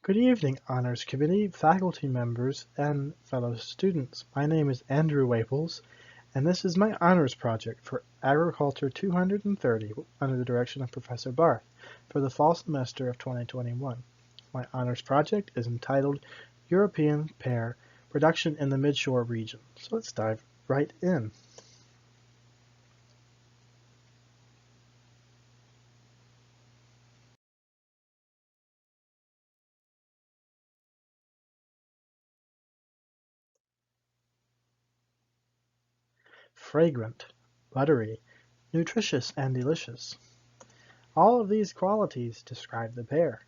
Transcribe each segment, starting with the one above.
Good evening, Honors Committee, faculty members, and fellow students. My name is Andrew Waples, and this is my honors project for Agriculture 230 under the direction of Professor Barth for the fall semester of 2021. My honors project is entitled European Pear Production in the Midshore Region. So let's dive right in. Fragrant, buttery, nutritious, and delicious. All of these qualities describe the pear.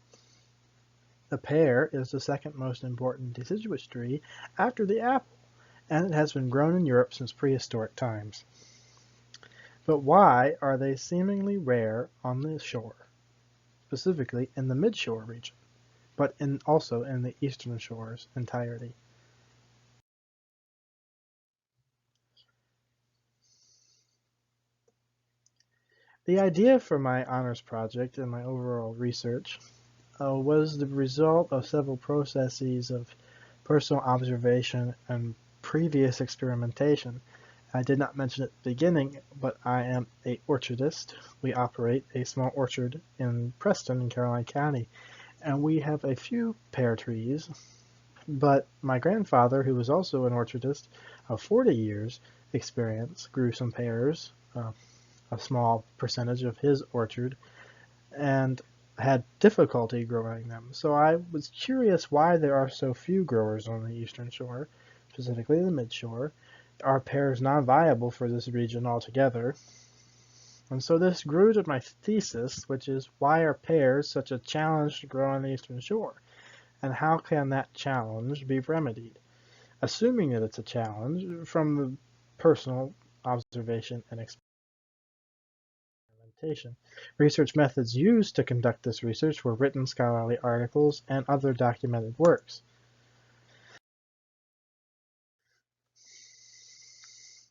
The pear is the second most important deciduous tree after the apple, and it has been grown in Europe since prehistoric times. But why are they seemingly rare on the shore, specifically in the midshore region, but also in the eastern shore's entirety? The idea for my honors project and my overall research was the result of several processes of personal observation and previous experimentation. I did not mention at the beginning, but I am an orchardist. We operate a small orchard in Preston in Caroline County, and we have a few pear trees. But my grandfather, who was also an orchardist of 40 years experience, grew some pears, a small percentage of his orchard, and had difficulty growing them. So I was curious why there are so few growers on the eastern shore, specifically the midshore. Are pears non-viable for this region altogether? And so this grew to my thesis, which is why are pears such a challenge to grow on the eastern shore? And how can that challenge be remedied? Assuming that it's a challenge from the personal observation and experimentation. Research methods used to conduct this research were written scholarly articles and other documented works.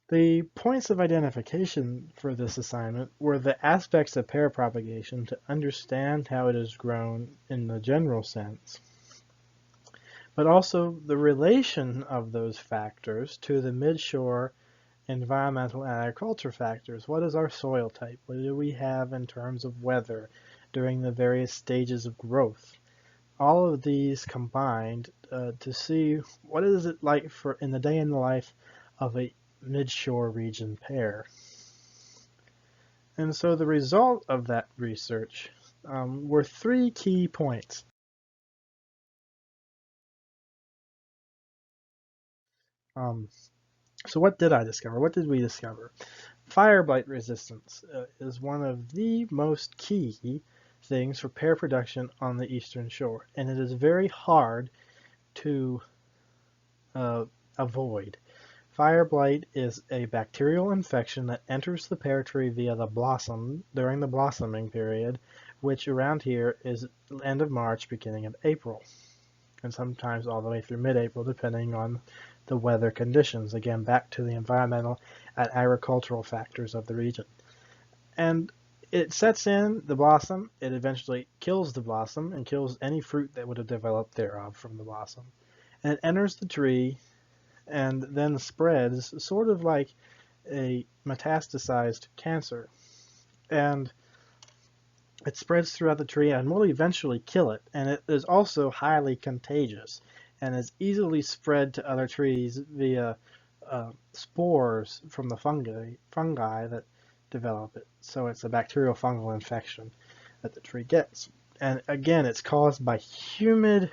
The points of identification for this assignment were the aspects of pear propagation to understand how it is grown in the general sense, but also the relation of those factors to the midshore environmental and agriculture factors. What is our soil type? What do we have in terms of weather during the various stages of growth? All of these combined to see what is it like in the day in the life of a midshore region pear. And so the result of that research were three key points. So what did I discover? What did we discover? Fire blight resistance is one of the most key things for pear production on the eastern shore, and it is very hard to avoid. Fire blight is a bacterial infection that enters the pear tree via the blossom during the blossoming period, which around here is end of March, beginning of April, and sometimes all the way through mid-April, depending on the weather conditions. Again, back to the environmental and agricultural factors of the region. And it sets in the blossom, it eventually kills the blossom and kills any fruit that would have developed thereof from the blossom. And it enters the tree and then spreads sort of like a metastasized cancer. And it spreads throughout the tree and will eventually kill it. And it is also highly contagious and is easily spread to other trees via spores from the fungi that develop it. So it's a bacterial fungal infection that the tree gets. And again, it's caused by humid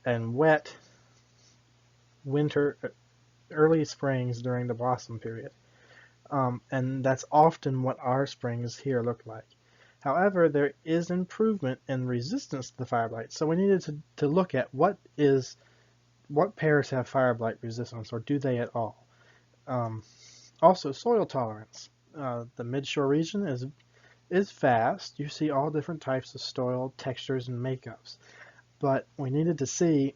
and wet winter, early springs during the blossom period. And that's often what our springs here look like. However, there is improvement in resistance to the fire blight. So we needed to look at what pears have fire blight resistance, or do they at all? Also, soil tolerance. The midshore region is vast. You see all different types of soil textures and makeups. But we needed to see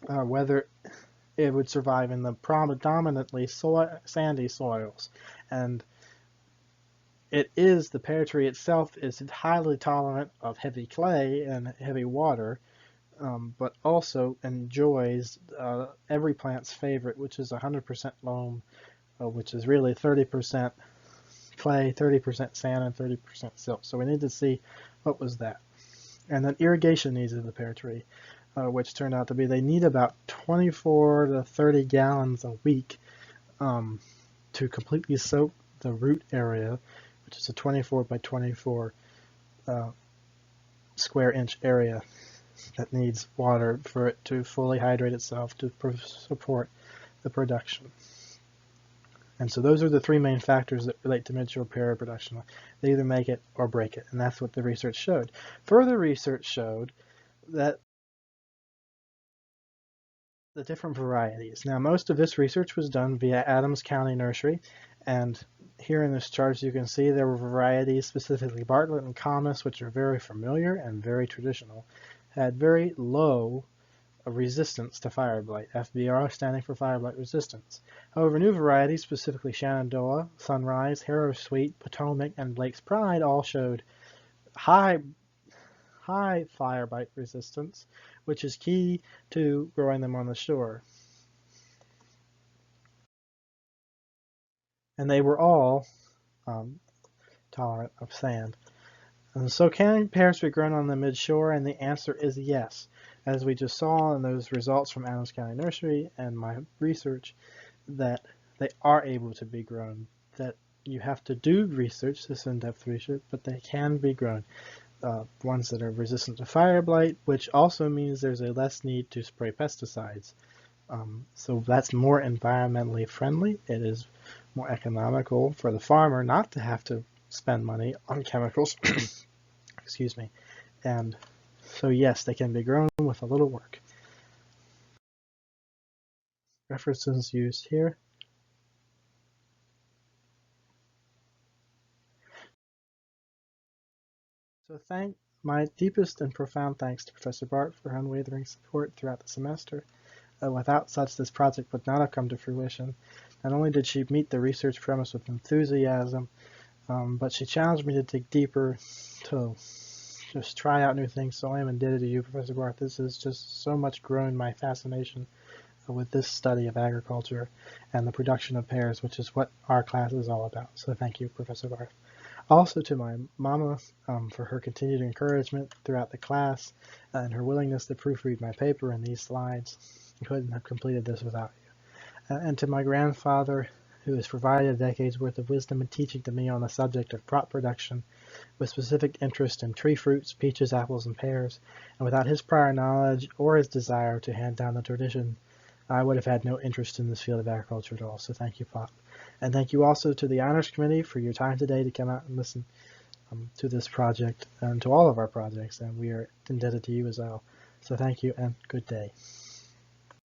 whether it would survive in the predominantly sandy soils. And the pear tree itself is highly tolerant of heavy clay and heavy water, but also enjoys every plant's favorite, which is 100% loam, which is really 30% clay, 30% sand, and 30% silt. So we need to see what was that. And then irrigation needs of the pear tree, which turned out to be they need about 24 to 30 gallons a week to completely soak the root area, which is a 24 by 24 square inch area that needs water for it to fully hydrate itself to support the production. And so those are the three main factors that relate to mid-shore pear production. They either make it or break it, and that's what the research showed. Further research showed that the different varieties. Now, most of this research was done via Adams County Nursery, and here in this chart, as you can see, there were varieties, specifically Bartlett and Comus, which are very familiar and very traditional, had very low resistance to fire blight, FBR standing for fire blight resistance. However, new varieties, specifically Shenandoah, Sunrise, Harrow Sweet, Potomac, and Blake's Pride, all showed high fire blight resistance, which is key to growing them on the shore. And they were all tolerant of sand. And so can pears be grown on the mid-shore? And the answer is yes. As we just saw in those results from Adams County Nursery and my research, that they are able to be grown. That you have to do research, this in-depth research, but they can be grown. Ones that are resistant to fire blight, which also means there's a less need to spray pesticides. So that's more environmentally friendly. It is more economical for the farmer not to have to spend money on chemicals. Excuse me. And so yes, they can be grown with a little work. References used here. So my deepest and profound thanks to Professor Bart for her unwavering support throughout the semester. Without such, this project would not have come to fruition. Not only did she meet the research premise with enthusiasm, but she challenged me to dig deeper, to just try out new things. So I am indebted to you, Professor Barth. This has just so much grown my fascination with this study of agriculture and the production of pears, which is what our class is all about. So thank you, Professor Barth. Also to my mama for her continued encouragement throughout the class and her willingness to proofread my paper and these slides. I couldn't have completed this without you. And to my grandfather, who has provided a decade's worth of wisdom and teaching to me on the subject of crop production, with specific interest in tree fruits, peaches, apples, and pears, and without his prior knowledge or his desire to hand down the tradition, I would have had no interest in this field of agriculture at all. So thank you, Pop. And thank you also to the Honors Committee for your time today to come out and listen to this project and to all of our projects, and we are indebted to you as well. So thank you and good day.